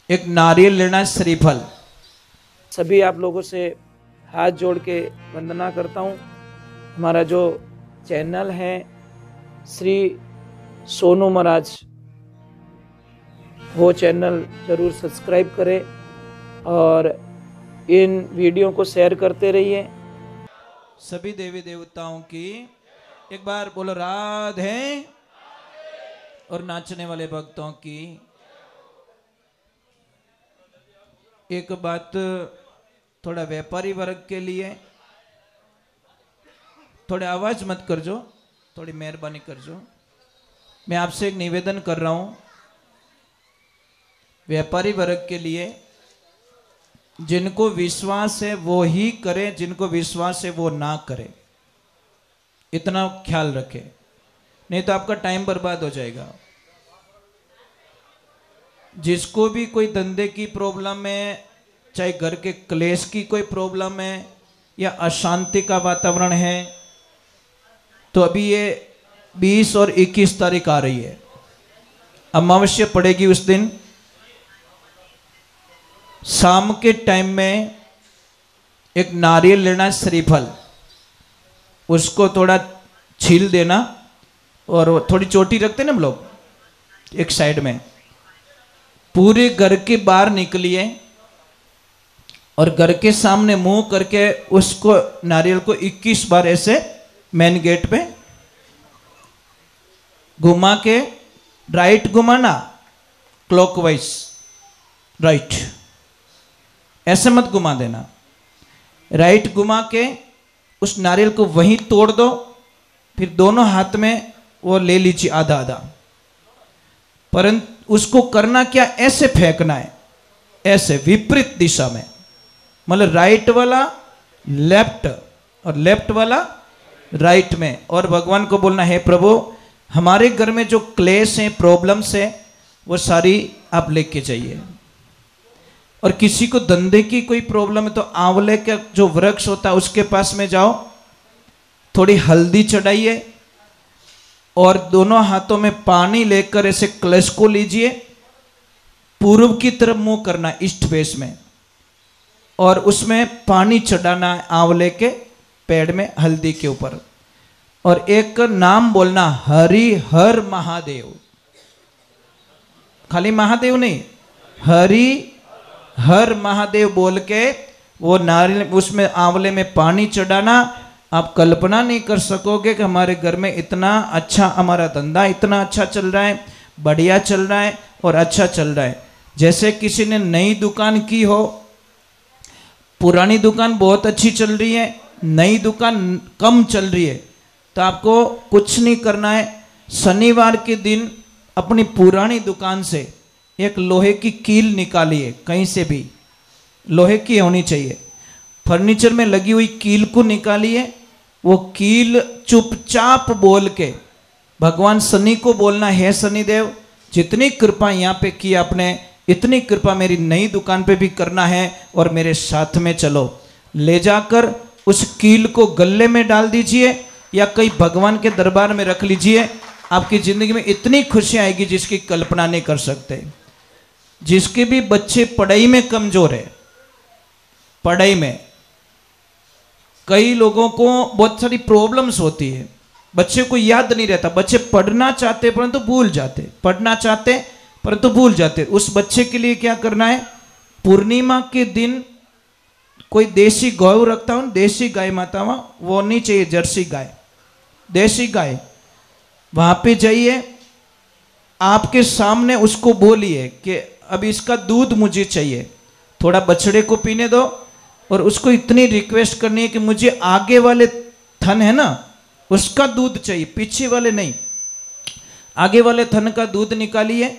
एक नारियल लेना, श्रीफल। सभी आप लोगों से हाथ जोड़ के वंदना करता हूँ। हमारा जो चैनल है श्री सोनू महाराज, वो चैनल जरूर सब्सक्राइब करें और इन वीडियो को शेयर करते रहिए। सभी देवी देवताओं की एक बार बोलो राधे, और नाचने वाले भक्तों की। एक बात थोड़ा व्यापारी वर्ग के लिए, थोड़े आवाज मत करजो, थोड़ी मेहरबानी करजो। मैं आपसे एक निवेदन कर रहा हूं, व्यापारी वर्ग के लिए, जिनको विश्वास है वो ही करे, जिनको विश्वास है वो ना करे, इतना ख्याल रखे, नहीं तो आपका टाइम बर्बाद हो जाएगा। जिसको भी कोई धंधे की प्रॉब्लम है, चाहे घर के क्लेश की कोई प्रॉब्लम है या अशांति का वातावरण है, तो अभी ये 20 और 21 तारीख आ रही है, अमावस्या पड़ेगी उस दिन। शाम के टाइम में एक नारियल लेना, श्रीफल, उसको थोड़ा छील देना, और थोड़ी चोटी रखते ना हम लोग एक साइड में, पूरे घर के बाहर निकलिए और घर के सामने मुंह करके उसको, नारियल को 21 बार ऐसे मेन गेट पे घुमा के, राइट घुमाना, क्लॉकवाइज राइट, ऐसे मत घुमा देना, राइट घुमा के उस नारियल को वहीं तोड़ दो, फिर दोनों हाथ में वो ले लीजिए आधा आधा। परंतु उसको करना क्या, ऐसे फेंकना है, ऐसे विपरीत दिशा में, मतलब राइट वाला लेफ्ट और लेफ्ट वाला राइट में। और भगवान को बोलना है, प्रभु हमारे घर में जो क्लेश है, प्रॉब्लम्स है, वो सारी आप लेके जाइए। और किसी को धंधे की कोई प्रॉब्लम है तो आंवले का जो वृक्ष होता है उसके पास में जाओ, थोड़ी हल्दी चढ़ाइए और दोनों हाथों में पानी लेकर ऐसे कलश को लीजिए, पूर्व की तरफ मुंह करना, ईस्ट फेस में, और उसमें पानी चढ़ाना है आंवले के पेड़ में, हल्दी के ऊपर, और एक नाम बोलना, हरि हर महादेव। खाली महादेव नहीं, हरि हर महादेव बोल के वो नारियल, उसमें आंवले में पानी चढ़ाना। आप कल्पना नहीं कर सकोगे कि हमारे घर में इतना अच्छा, हमारा धंधा इतना अच्छा चल रहा है, बढ़िया चल रहा है और अच्छा चल रहा है। जैसे किसी ने नई दुकान की हो, पुरानी दुकान बहुत अच्छी चल रही है, नई दुकान कम चल रही है, तो आपको कुछ नहीं करना है, शनिवार के दिन अपनी पुरानी दुकान से एक लोहे की कील निकालिए, कहीं से भी लोहे की होनी चाहिए, फर्नीचर में लगी हुई कील को निकालिए। वो कील चुपचाप बोल के भगवान शनि को बोलना, है शनिदेव जितनी कृपा यहाँ पे की आपने, इतनी कृपा मेरी नई दुकान पे भी करना है, और मेरे साथ में चलो। ले जाकर उस कील को गले में डाल दीजिए या कहीं भगवान के दरबार में रख लीजिए। आपकी जिंदगी में इतनी खुशी आएगी जिसकी कल्पना नहीं कर सकते। जिसके भी बच्चे पढ़ाई में कमजोर है, पढ़ाई में कई लोगों को बहुत सारी प्रॉब्लम्स होती है, बच्चे को याद नहीं रहता, बच्चे पढ़ना चाहते परंतु भूल जाते, पढ़ना चाहते परंतु भूल जाते। उस बच्चे के लिए क्या करना है, पूर्णिमा के दिन कोई देसी गौ रखता हूं, देसी गाय माता, वो नहीं चाहिए, जर्सी गाय, देसी गाय, वहां पे जाइए, आपके सामने उसको बोलिए कि अब इसका दूध मुझे चाहिए, थोड़ा बछड़े को पीने दो, और उसको इतनी रिक्वेस्ट करनी है कि मुझे आगे वाले थन है ना, उसका दूध चाहिए, पीछे वाले नहीं, आगे वाले थन का दूध निकालिए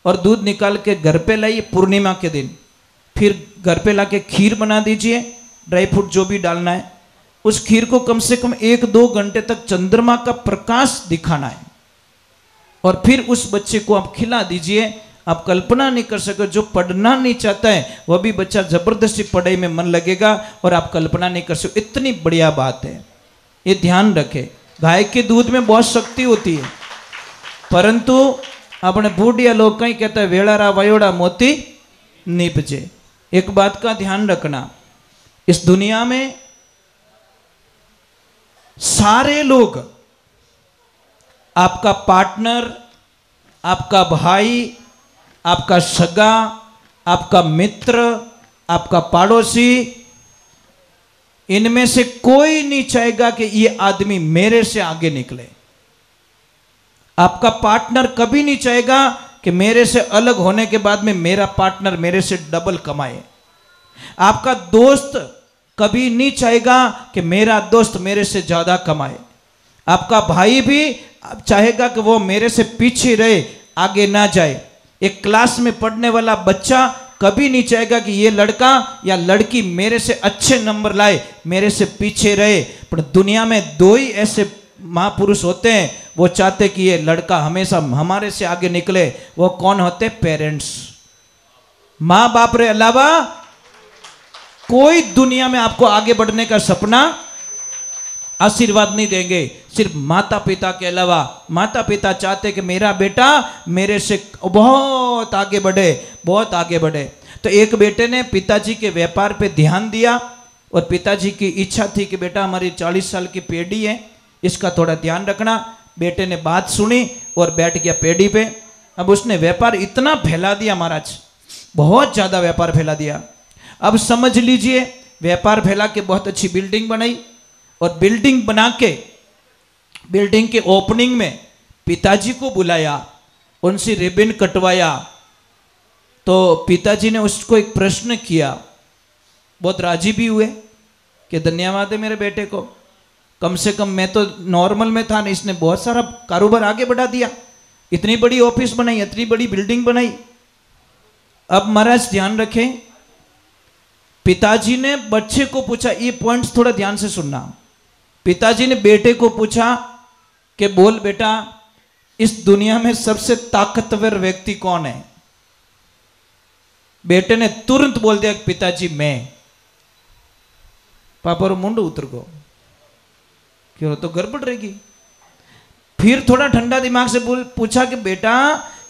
और दूध निकाल के घर पे लाइए पूर्णिमा के दिन। फिर घर पे लाके खीर बना दीजिए, ड्राई फ्रूट जो भी डालना है, उस खीर को कम से कम 1-2 घंटे तक चंद्रमा का प्रकाश दिखाना है, और फिर उस बच्चे को आप खिला दीजिए। आप कल्पना नहीं कर सके, जो पढ़ना नहीं चाहता है वह भी बच्चा जबरदस्ती पढ़ाई में मन लगेगा, और आप कल्पना नहीं कर सकते, इतनी बढ़िया बात है। ये ध्यान रखें, गाय के दूध में बहुत शक्ति होती है, परंतु अपने बूढ़िया लोग कहीं कहते हैं वेड़ारा वयोड़ा मोती निपजे। एक बात का ध्यान रखना, इस दुनिया में सारे लोग, आपका पार्टनर, आपका भाई, आपका सगा, आपका मित्र, आपका पड़ोसी, इनमें से कोई नहीं चाहेगा कि ये आदमी मेरे से आगे निकले। आपका पार्टनर कभी नहीं चाहेगा कि मेरे से अलग होने के बाद में मेरा पार्टनर मेरे से डबल कमाए। आपका दोस्त कभी नहीं चाहेगा कि मेरा दोस्त मेरे से ज्यादा कमाए। आपका भाई भी चाहेगा कि वो मेरे से पीछे रहे, आगे ना जाए। एक क्लास में पढ़ने वाला बच्चा कभी नहीं चाहेगा कि ये लड़का या लड़की मेरे से अच्छे नंबर लाए, मेरे से पीछे रहे। पर दुनिया में दो ही ऐसे महापुरुष होते हैं, वो चाहते कि ये लड़का हमेशा हमारे से आगे निकले। वो कौन होते? पेरेंट्स। माँ बाप रे अलावा कोई दुनिया में आपको आगे बढ़ने का सपना, आशीर्वाद नहीं देंगे। सिर्फ माता पिता के अलावा। माता पिता चाहते कि मेरा बेटा मेरे से बहुत आगे बढ़े, बहुत आगे बढ़े। तो एक बेटे ने पिताजी के व्यापार पे ध्यान दिया और पिताजी की इच्छा थी कि बेटा हमारी 40 साल की पेढ़ी है, इसका थोड़ा ध्यान रखना। बेटे ने बात सुनी और बैठ गया पेढ़ी पे। अब उसने व्यापार इतना फैला दिया महाराज, बहुत ज़्यादा व्यापार फैला दिया। अब समझ लीजिए, व्यापार फैला के बहुत अच्छी बिल्डिंग बनाई और बिल्डिंग बना के बिल्डिंग के ओपनिंग में पिताजी को बुलाया, उनसे रिबन कटवाया। तो पिताजी ने उसको एक प्रश्न किया, बहुत राजी भी हुए कि धन्यवाद है मेरे बेटे को, कम से कम मैं तो नॉर्मल में था, इसने बहुत सारा कारोबार आगे बढ़ा दिया, इतनी बड़ी ऑफिस बनाई, इतनी बड़ी बिल्डिंग बनाई। अब महाराज ध्यान रखें, पिताजी ने बच्चे को पूछा, ये पॉइंट्स थोड़ा ध्यान से सुनना। पिताजी ने बेटे को पूछा कि बोल बेटा, इस दुनिया में सबसे ताकतवर व्यक्ति कौन है? बेटे ने तुरंत बोल दिया पिताजी मैं। पापा रो मुंड उतर को, क्यों तो गड़बड़ रहेगी। फिर थोड़ा ठंडा दिमाग से पूछा कि बेटा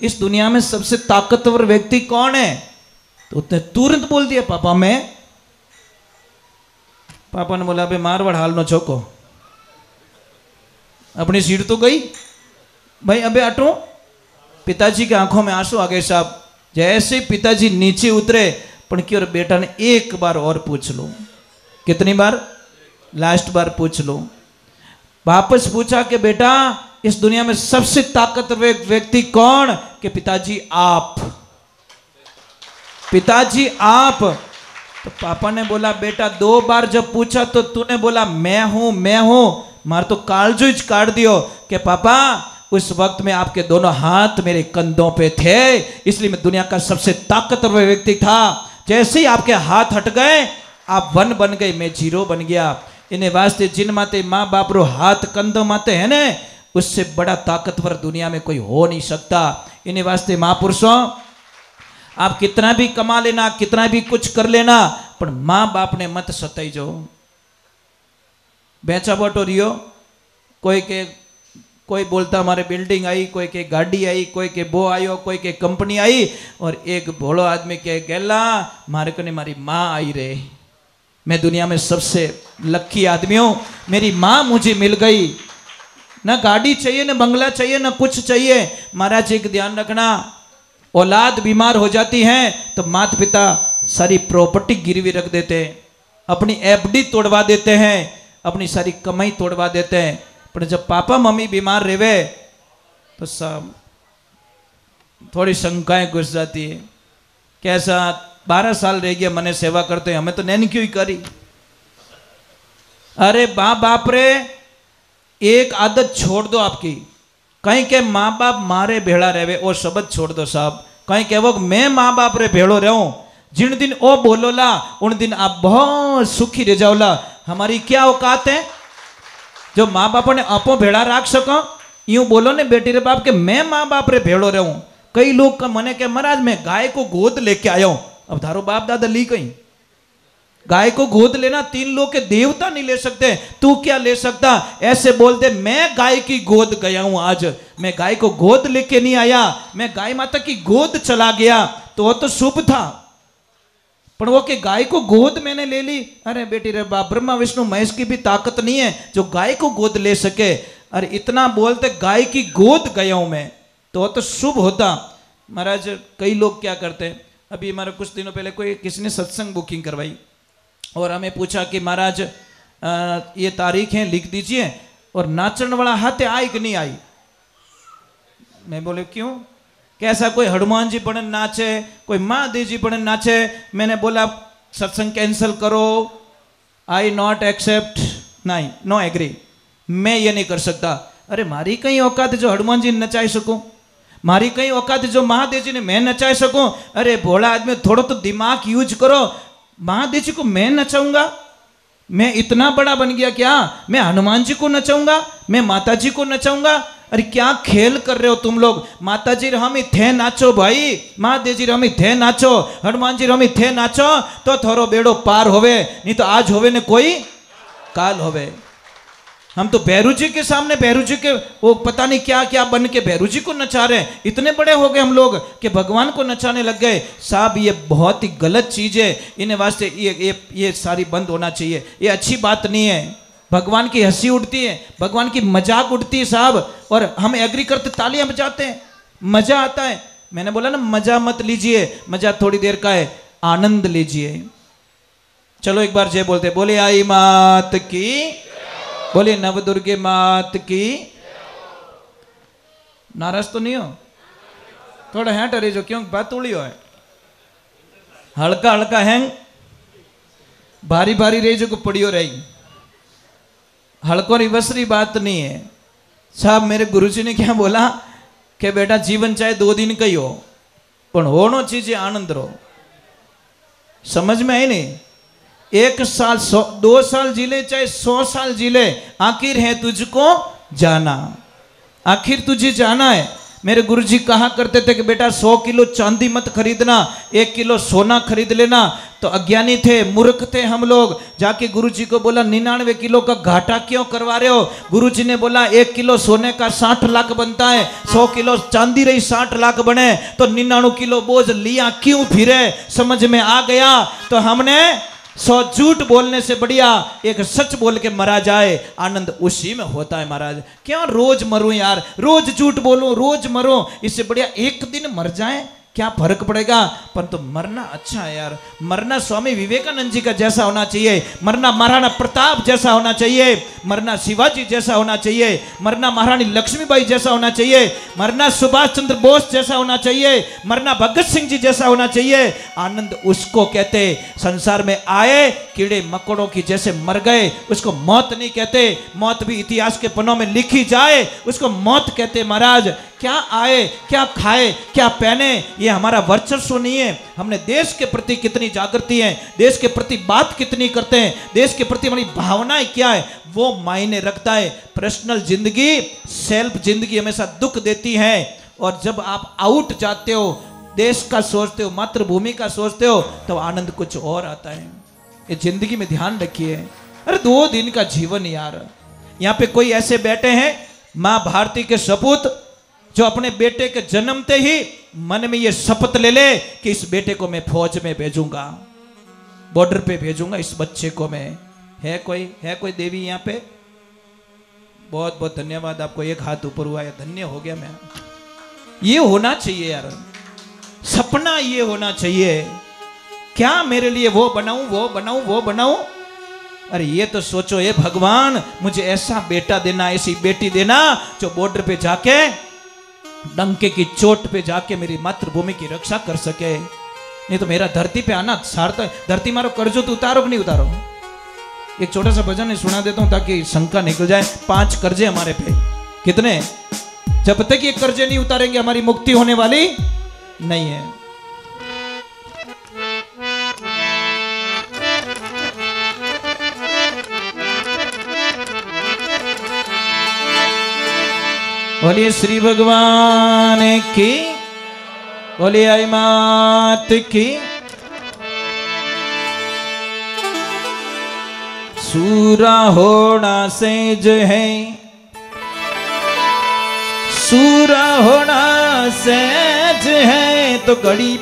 इस दुनिया में सबसे ताकतवर व्यक्ति कौन है? तो उसने तुरंत बोल दिया पापा मैं। पापा ने बोला, बे मारवाड़ हाल नो छोको, अपनी सीट तो गई भाई, अबे हटो। पिताजी की आंखों में आंसू आ गए साहब। जैसे पिताजी नीचे उतरे, पर क्यों बेटा ने एक बार और पूछ लो। कितनी बार? लास्ट बार पूछ लो। वापस पूछा कि बेटा इस दुनिया में सबसे ताकतवर व्यक्ति कौन? कि पिताजी आप। पिताजी आप। तो पापा ने बोला, बेटा 2 बार जब पूछा तो तूने बोला मैं हूं मैं हूं, मार तो कालजो ही काट दियो कि पापा उस वक्त में आपके दोनों हाथ मेरे कंधों पे थे, इसलिए मैं दुनिया का सबसे ताकतवर व्यक्ति था। जैसे ही आपके हाथ हट गए आप 1 बन गए, मैं 0 बन गया। इन्हें वास्ते जिन माते माँ बाप रो हाथ कंधों माते है ने, उससे बड़ा ताकतवर दुनिया में कोई हो नहीं सकता। इन्हें वास्ते महापुरुषों, आप कितना भी कमा लेना, कितना भी कुछ कर लेना, पर माँ बाप ने मत सताई जो। बेचा बटो रियो, कोई बोलता हमारे बिल्डिंग आई, कोई के गाड़ी आई, कोई के बो आयो, कोई के कंपनी आई, और एक भोलो आदमी के गेला मारे को ने मारी माँ आई रे, मैं दुनिया में सबसे लकी आदमी हूं, मेरी माँ मुझे मिल गई। ना गाड़ी चाहिए, ना बंगला चाहिए, ना कुछ चाहिए। महाराज एक ध्यान रखना, औलाद बीमार हो जाती है तो माता पिता सारी प्रॉपर्टी गिरवी रख देते हैं, अपनी एफडी तोड़वा देते हैं, अपनी सारी कमाई तोड़वा देते हैं। पर जब पापा मम्मी बीमार रहे तो सब थोड़ी शंकाएं घुस जाती है। कैसा 12 साल रह गया मने सेवा करते हैं, हमें तो नैन क्यों ही करी। अरे बाप रे, एक आदत छोड़ दो आपकी। कहीं के माँ बाप मारे भेड़ा रहे वो शब्द छोड़ दो साहब। कहीं के वो मैं माँ बाप रे भेड़ो रहूं, जिन दिन ओ बोलोला उन दिन आप बहुत सुखी रह जाओला। हमारी क्या औकात है जो माँ बाप ने आपो भेड़ा राख सको? यूं बोलो ने बेटी रे बाप के मैं माँ बाप रे भेड़ो रहूं। कई लोग का मने के महाराज मैं गाय को गोद लेके आया हूं। अब धारो बाप दादा ली कहीं गाय को गोद लेना 3 लोग के देवता नहीं ले सकते, तू क्या ले सकता? ऐसे बोलते मैं गाय की गोद गया हूं, आज मैं गाय को गोद लेके नहीं आया, मैं गाय माता की गोद चला गया, तो वो तो शुभ था। पर वो कि गाय को गोद मैंने ले ली। अरे बेटी रे बाप, ब्रह्मा विष्णु महेश की भी ताकत नहीं है जो गाय को गोद ले सके। अरे इतना बोलते गाय की गोद गया हूं मैं, तो शुभ होता। महाराज कई लोग क्या करते हैं, अभी हमारे कुछ दिनों पहले कोई किसी ने सत्संग बुकिंग करवाई और हमें पूछा कि महाराज ये तारीख है लिख दीजिए, और नाचन वाला हाथ आई कि नहीं आई। मैं बोले क्यों, कैसा कोई हनुमान जी पढ़न नाचे, कोई महादेव जी पढ़न नाचे। मैंने बोला सत्संग कैंसिल करो, आई नॉट एक्सेप्ट, नहीं नो एग्री, मैं ये नहीं कर सकता। अरे मारी कहीं औकात जो हनुमान जी नचाई सकूं, मारी कहीं औकात जो महादेव जी ने मैं नचाई सकूं। अरे भोला आदमी थोड़ा तो दिमाग यूज करो, महादेव जी को मैं नचाऊंगा, मैं इतना बड़ा बन गया क्या, मैं हनुमान जी को नचाऊंगा, मैं माता जी को नचाऊंगा। अरे क्या खेल कर रहे हो तुम लोग। माता जी रमी थे नाचो भाई, महादेव जी रमी थे नाचो, हनुमान जी रमी थे नाचो, तो थोरो बेड़ो पार होवे, नहीं तो आज होवे ने कोई काल होवे। हम तो भैरू जी के सामने, भैरू जी के वो पता नहीं क्या क्या बन के भैरू जी को नचा रहे हैं। इतने बड़े हो गए हम लोग कि भगवान को नचाने लग गए। साहब ये बहुत ही गलत चीज है, इन्हें वास्ते ये सारी बंद होना चाहिए, ये अच्छी बात नहीं है। भगवान की हंसी उड़ती है, भगवान की मजाक उड़ती है साहब, और हम एग्री करते तालियां बजाते हैं, मजा आता है। मैंने बोला ना मजा मत लीजिए, मजा थोड़ी देर का है, आनंद लीजिए। चलो एक बार जय बोलते, बोले आई मात की, बोले नव दुर्गे मात की। नाराज तो नहीं हो, थोड़ा है टरे जो, क्यों बात उड़ी हो है, हल्का हल्का हैंग, भारी भारी रही जो को पड़ी हो रही, हल्को रिवसरी बात नहीं है। साहब मेरे गुरुजी ने क्या बोला कि बेटा जीवन चाहे 2 दिन का ही हो, पर होनो चीजें आनंद रो। समझ में आई नहीं, 1 साल 2 साल जी ले चाहे 100 साल जी ले, आखिर है तुझको जाना, आखिर तुझे जाना है। मेरे गुरुजी कहा करते थे कि बेटा 100 किलो चांदी मत खरीदना, 1 किलो सोना खरीद लेना। तो अज्ञानी थे, मूर्ख थे हम लोग। जाके गुरुजी को बोला 99 किलो का घाटा क्यों करवा रहे हो। गुरुजी ने बोला 1 किलो सोने का 60 लाख बनता है, 100 किलो चांदी रही 60 लाख बने, तो 99 किलो बोझ लिया क्यों फिरे। समझ में आ गया। तो हमने 100 झूठ बोलने से बढ़िया एक सच बोल के मरा जाए, आनंद उसी में होता है महाराज। क्यों रोज मरूं यार, रोज झूठ बोलूं, रोज मरूं, इससे बढ़िया एक दिन मर जाए, क्या फर्क पड़ेगा। परंतु तो मरना अच्छा है यार। मरना स्वामी विवेकानंद जी का जैसा होना चाहिए, मरना महाराणा प्रताप जैसा होना चाहिए, मरना शिवाजी जैसा होना चाहिए, मरना महारानी लक्ष्मीबाई जैसा होना चाहिए, मरना सुभाष चंद्र बोस जैसा होना चाहिए, मरना भगत सिंह जी जैसा होना चाहिए। आनंद उसको कहते, संसार में आए कीड़े मकोड़ों की जैसे मर गए, उसको मौत नहीं कहते। मौत भी इतिहास के पन्नों में लिखी जाए, उसको मौत कहते महाराज। क्या आए, क्या खाए, क्या पहने, ये हमारा वर्चस्व नहीं है। हमने देश के प्रति कितनी जागृति है, देश के प्रति बात कितनी करते हैं, देश के प्रति हमारी भावनाएं क्या है, वो मायने रखता है। पर्सनल जिंदगी, सेल्फ जिंदगी हमेशा दुख देती है। और जब आप आउट जाते हो, देश का सोचते हो, मातृभूमि का सोचते हो, तो आनंद कुछ और आता है। ये जिंदगी में ध्यान रखिए। अरे 2 दिन का जीवन यार। यहाँ पे कोई ऐसे बैठे हैं माँ भारती के सपूत, जो अपने बेटे के जन्मते ही मन में ये शपथ ले ले कि इस बेटे को मैं फौज में भेजूंगा, बॉर्डर पे भेजूंगा इस बच्चे को मैं। है कोई देवी यहाँ पे? बहुत बहुत धन्यवाद आपको, एक हाथ ऊपर हुआ है, धन्य हो गया मैं। ये होना चाहिए यार, सपना ये होना चाहिए। क्या मेरे लिए वो बनाऊं, वो बनाऊं, वो बनाऊं। अरे ये तो सोचो, ये भगवान मुझे ऐसा बेटा देना, ऐसी बेटी देना जो बॉर्डर पे जाके डंके की चोट पे जाके मेरी मातृभूमि की रक्षा कर सके। नहीं तो मेरा धरती पे आना सार्थक। धरती मारो कर्जो तो उतारो कि नहीं उतारो। एक छोटा सा भजन सुना देता हूं ताकि शंका निकल जाए। 5 कर्जे हमारे पे, कितने? जब तक ये कर्जे नहीं उतारेंगे हमारी मुक्ति होने वाली नहीं है। बोलिए श्री भगवान की, बोलिए आई मात की। सूरा होना सेज है, सूरा होना सहज है, तो घड़ी